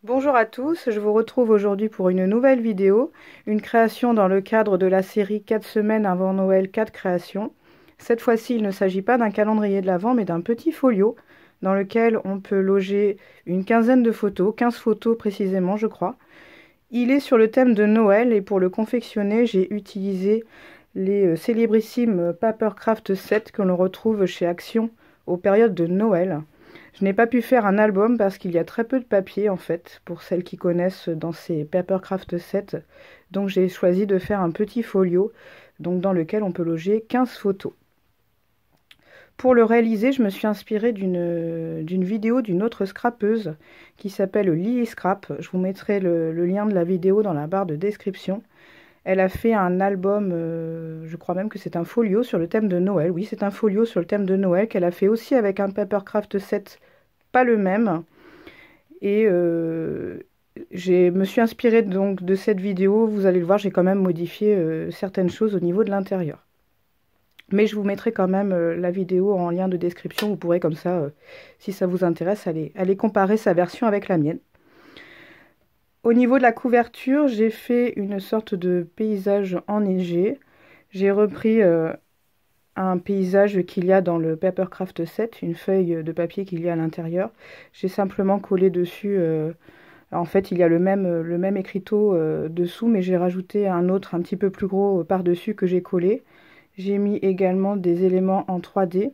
Bonjour à tous, je vous retrouve aujourd'hui pour une nouvelle vidéo, une création dans le cadre de la série 4 semaines avant Noël, 4 créations. Cette fois-ci, il ne s'agit pas d'un calendrier de l'Avent, mais d'un petit folio dans lequel on peut loger une quinzaine de photos, 15 photos précisément, je crois. Il est sur le thème de Noël et pour le confectionner, j'ai utilisé les célébrissimes Papercraft 7 que l'on retrouve chez Action aux périodes de Noël. Je n'ai pas pu faire un album parce qu'il y a très peu de papier en fait, pour celles qui connaissent dans ces Papercraft 7. Donc j'ai choisi de faire un petit folio donc dans lequel on peut loger 15 photos. Pour le réaliser, je me suis inspirée d'une vidéo d'une autre scrapeuse qui s'appelle Lily Scrap. Je vous mettrai le lien de la vidéo dans la barre de description. Elle a fait un album, je crois même que c'est un folio sur le thème de Noël. Oui, c'est un folio sur le thème de Noël qu'elle a fait aussi avec un Papercraft 7, pas le même. Et je me suis inspirée donc de cette vidéo. Vous allez le voir, j'ai quand même modifié certaines choses au niveau de l'intérieur. Mais je vous mettrai quand même la vidéo en lien de description. Vous pourrez comme ça, si ça vous intéresse, aller comparer sa version avec la mienne. Au niveau de la couverture, j'ai fait une sorte de paysage enneigé. J'ai repris un paysage qu'il y a dans le Papercraft 7, une feuille de papier qu'il y a à l'intérieur. J'ai simplement collé dessus, en fait il y a le même écriteau dessous, mais j'ai rajouté un autre un petit peu plus gros par-dessus que j'ai collé. J'ai mis également des éléments en 3D,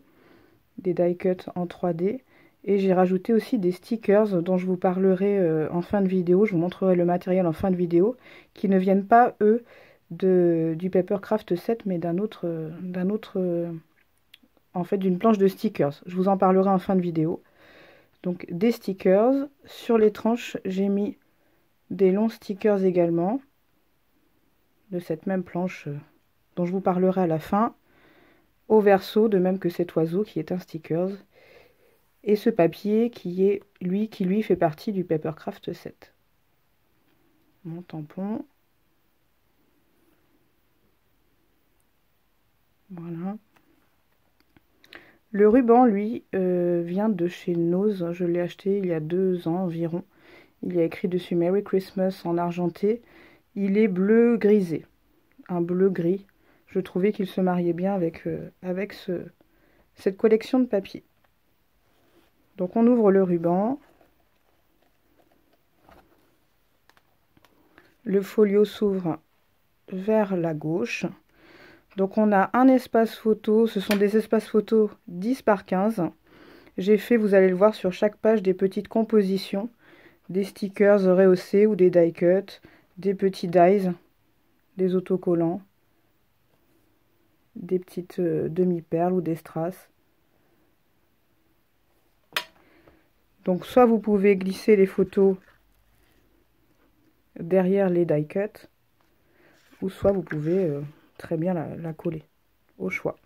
des die cuts en 3D. Et j'ai rajouté aussi des stickers dont je vous parlerai en fin de vidéo. Je vous montrerai le matériel en fin de vidéo, qui ne viennent pas, eux, du Papercraft 7, mais en fait, d'une planche de stickers. Je vous en parlerai en fin de vidéo. Donc des stickers. Sur les tranches, j'ai mis des longs stickers également, de cette même planche dont je vous parlerai à la fin. Au verso, de même que cet oiseau qui est un stickers. Et ce papier qui lui fait partie du Papercraft 7. Mon tampon. Voilà. Le ruban, lui, vient de chez Nose. Je l'ai acheté il y a 2 ans environ. Il y a écrit dessus Merry Christmas en argenté. Il est bleu grisé, un bleu gris. Je trouvais qu'il se mariait bien avec cette collection de papier. Donc on ouvre le ruban. Le folio s'ouvre vers la gauche. Donc on a un espace photo, ce sont des espaces photos 10 par 15. J'ai fait, vous allez le voir sur chaque page, des petites compositions, des stickers rehaussés ou des die cuts, des petits dies, des autocollants, des petites demi-perles ou des strass. Donc soit vous pouvez glisser les photos derrière les die cuts, ou soit vous pouvez très bien la coller, au choix.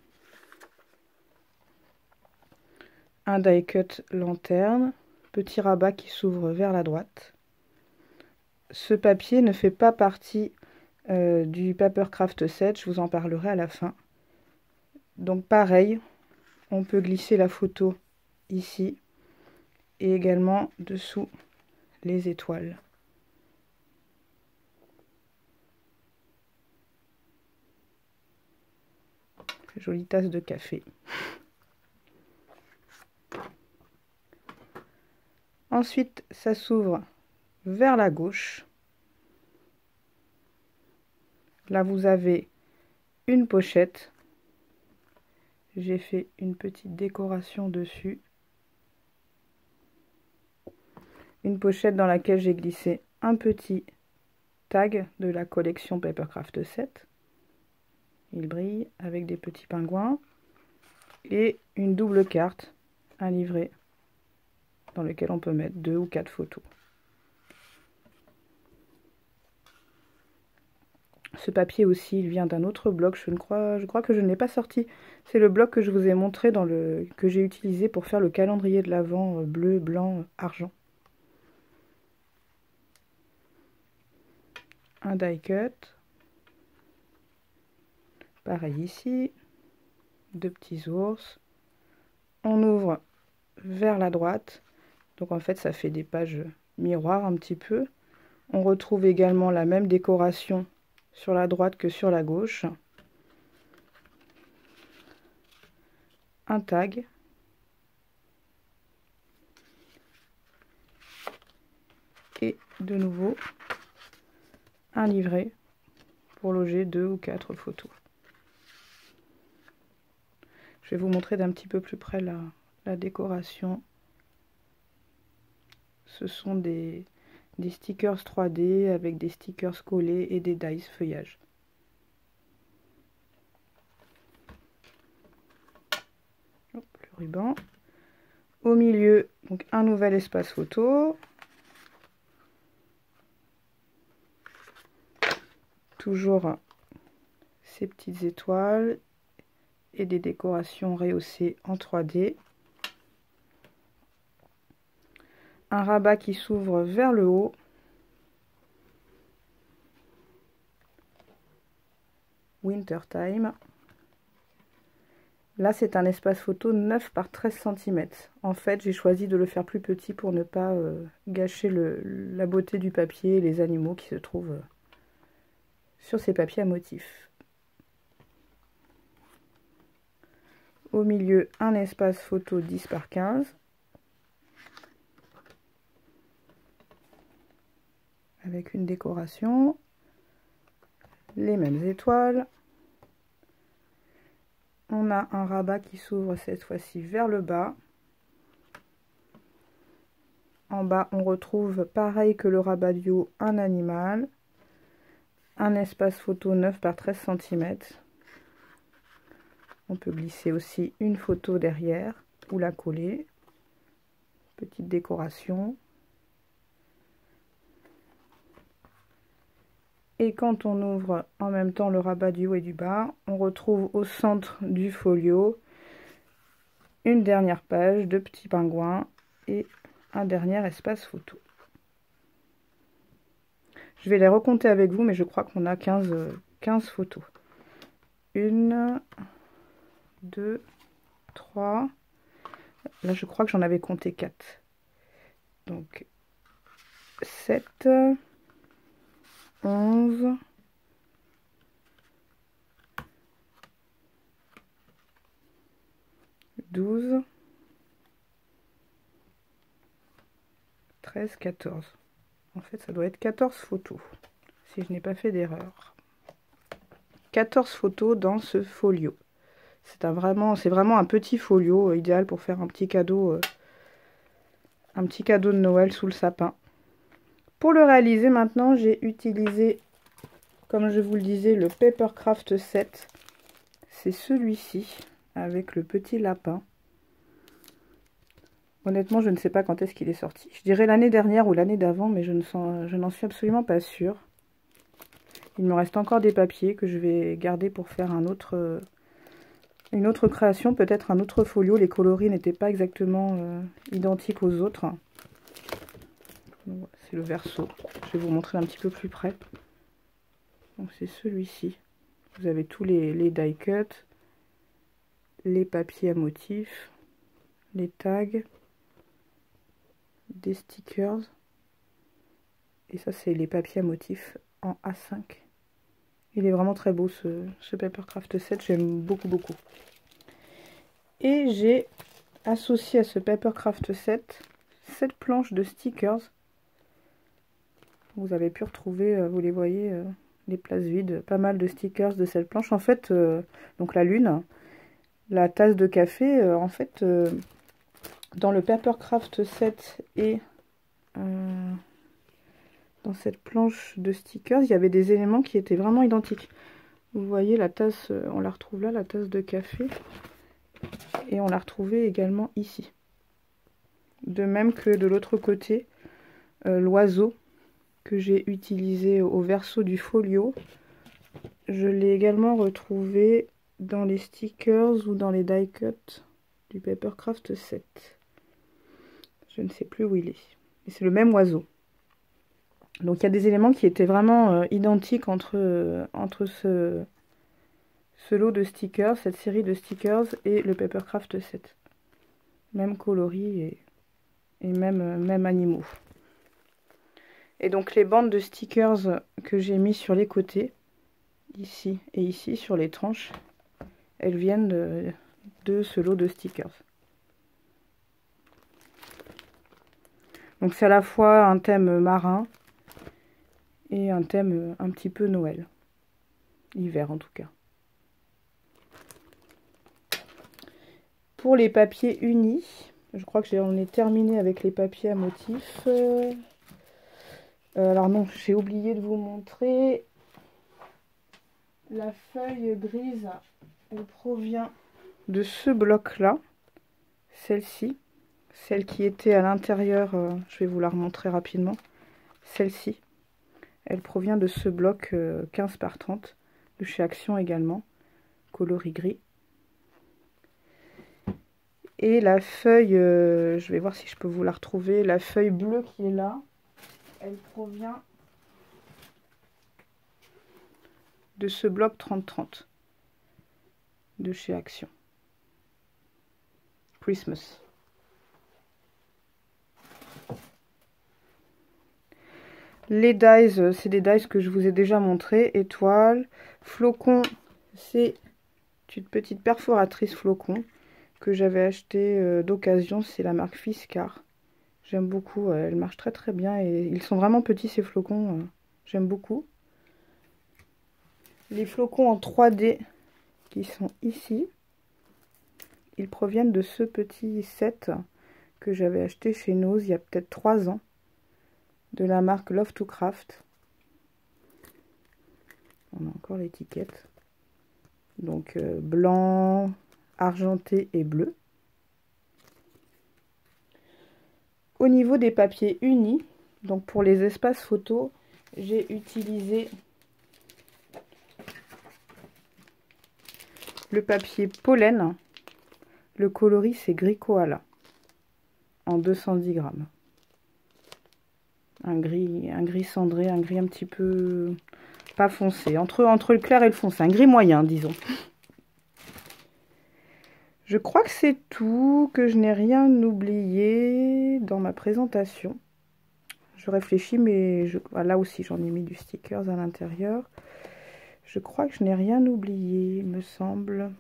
Un die cut lanterne, petit rabat qui s'ouvre vers la droite. Ce papier ne fait pas partie du Papercraft 7, je vous en parlerai à la fin. Donc pareil, on peut glisser la photo ici et également dessous les étoiles. Jolie tasse de café. Ensuite, ça s'ouvre vers la gauche. Là, vous avez une pochette. J'ai fait une petite décoration dessus. Une pochette dans laquelle j'ai glissé un petit tag de la collection Papercraft 7. Il brille avec des petits pingouins. Et une double carte, un livret, dans lequel on peut mettre 2 ou 4 photos. Ce papier aussi, il vient d'un autre blog, je crois que je ne l'ai pas sorti. C'est le blog que je vous ai montré, que j'ai utilisé pour faire le calendrier de l'Avent bleu, blanc, argent. Un die cut. Pareil ici. 2 petits ours. On ouvre vers la droite. Donc en fait, ça fait des pages miroir un petit peu. On retrouve également la même décoration sur la droite que sur la gauche. Un tag. Et de nouveau, un livret pour loger 2 ou 4 photos. Je vais vous montrer d'un petit peu plus près la décoration. Ce sont des stickers 3D avec des stickers collés et des dies feuillage. Hop, le ruban. Au milieu, donc un nouvel espace photo. Toujours ces petites étoiles et des décorations rehaussées en 3D. Un rabat qui s'ouvre vers le haut. Winter Time. Là, c'est un espace photo 9 par 13 cm. En fait, j'ai choisi de le faire plus petit pour ne pas gâcher la beauté du papier et les animaux qui se trouvent sur ces papiers à motifs. Au milieu, un espace photo 10 par 15. Avec une décoration. Les mêmes étoiles. On a un rabat qui s'ouvre cette fois-ci vers le bas. En bas, on retrouve, pareil que le rabat du haut, un animal. Un espace photo 9 par 13 cm. On peut glisser aussi une photo derrière ou la coller. Petite décoration. Et quand on ouvre en même temps le rabat du haut et du bas, on retrouve au centre du folio une dernière page de petits pingouins et un dernier espace photo. Je vais les recompter avec vous, mais je crois qu'on a 15 photos. 1, 2, 3. Là, je crois que j'en avais compté 4. Donc, 7, 11, 12, 13, 14. En fait, ça doit être 14 photos, si je n'ai pas fait d'erreur. 14 photos dans ce folio. C'est vraiment un petit folio idéal pour faire un petit cadeau de Noël sous le sapin. Pour le réaliser maintenant, j'ai utilisé, comme je vous le disais, le Papercraft 7. C'est celui-ci, avec le petit lapin. Honnêtement, je ne sais pas quand est-ce qu'il est sorti. Je dirais l'année dernière ou l'année d'avant, mais je n'en suis absolument pas sûre. Il me reste encore des papiers que je vais garder pour faire une autre création, peut-être un autre folio. Les coloris n'étaient pas exactement identiques aux autres. C'est le verso. Je vais vous montrer un petit peu plus près. Donc c'est celui-ci. Vous avez tous les die cuts, les papiers à motifs, les tags, des stickers. Et ça, c'est les papiers à motifs en A5. Il est vraiment très beau ce Papercraft 7. J'aime beaucoup, beaucoup. Et j'ai associé à ce Papercraft 7 cette planche de stickers. Vous avez pu retrouver, vous les voyez, les places vides, pas mal de stickers de cette planche. En fait, donc la lune, la tasse de café, en fait, dans le Papercraft 7 et dans cette planche de stickers, il y avait des éléments qui étaient vraiment identiques. Vous voyez la tasse, on la retrouve là, la tasse de café, et on l'a retrouvée également ici. De même que de l'autre côté, l'oiseau que j'ai utilisé au verso du folio, je l'ai également retrouvé dans les stickers ou dans les die cuts du Papercraft 7. Je ne sais plus où il est. Et c'est le même oiseau. Donc il y a des éléments qui étaient vraiment identiques entre ce lot de stickers, cette série de stickers et le Papercraft 7. Même coloris et même animaux. Et donc les bandes de stickers que j'ai mis sur les côtés, ici et ici sur les tranches, elles viennent de ce lot de stickers. Donc c'est à la fois un thème marin et un thème un petit peu Noël. Hiver en tout cas. Pour les papiers unis, je crois que j'en ai terminé avec les papiers à motifs. Alors non, j'ai oublié de vous montrer. La feuille grise, elle provient de ce bloc-là. Celle-ci. Celle qui était à l'intérieur, je vais vous la remontrer rapidement. Celle-ci. Elle provient de ce bloc 15 par 30 de chez Action également, coloris gris. Et la feuille, je vais voir si je peux vous la retrouver, la feuille bleue qui est là, elle provient de ce bloc 30-30 de chez Action. Christmas. Les dies, c'est des dies que je vous ai déjà montré. Étoile, flocon, c'est une petite perforatrice flocon que j'avais acheté d'occasion. C'est la marque Fiskar. J'aime beaucoup, elle marche très très bien et ils sont vraiment petits ces flocons. J'aime beaucoup. Les flocons en 3D qui sont ici, ils proviennent de ce petit set que j'avais acheté chez Nose il y a peut-être 3 ans. De la marque Love to Craft. On a encore l'étiquette. Donc blanc, argenté et bleu. Au niveau des papiers unis, donc pour les espaces photos, j'ai utilisé le papier pollen. Le coloris c'est gris koala en 210 grammes. Un gris cendré, un gris un petit peu pas foncé, entre le clair et le foncé, un gris moyen, disons. Je crois que c'est tout, que je n'ai rien oublié dans ma présentation. Je réfléchis, mais là aussi j'en ai mis du stickers à l'intérieur. Je crois que je n'ai rien oublié, il me semble.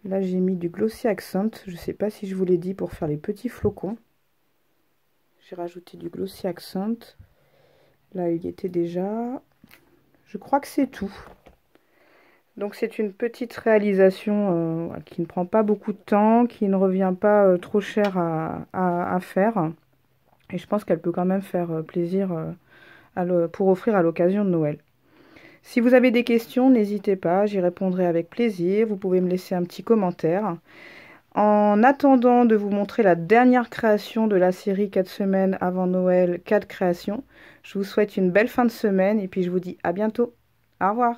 Là j'ai mis du Glossy Accent, je ne sais pas si je vous l'ai dit, pour faire les petits flocons. J'ai rajouté du Glossy Accent. Là, il y était déjà. Je crois que c'est tout. Donc, c'est une petite réalisation qui ne prend pas beaucoup de temps, qui ne revient pas trop cher à faire. Et je pense qu'elle peut quand même faire plaisir pour offrir à l'occasion de Noël. Si vous avez des questions, n'hésitez pas, j'y répondrai avec plaisir. Vous pouvez me laisser un petit commentaire. En attendant de vous montrer la dernière création de la série 4 semaines avant Noël, 4 créations, je vous souhaite une belle fin de semaine et puis je vous dis à bientôt. Au revoir.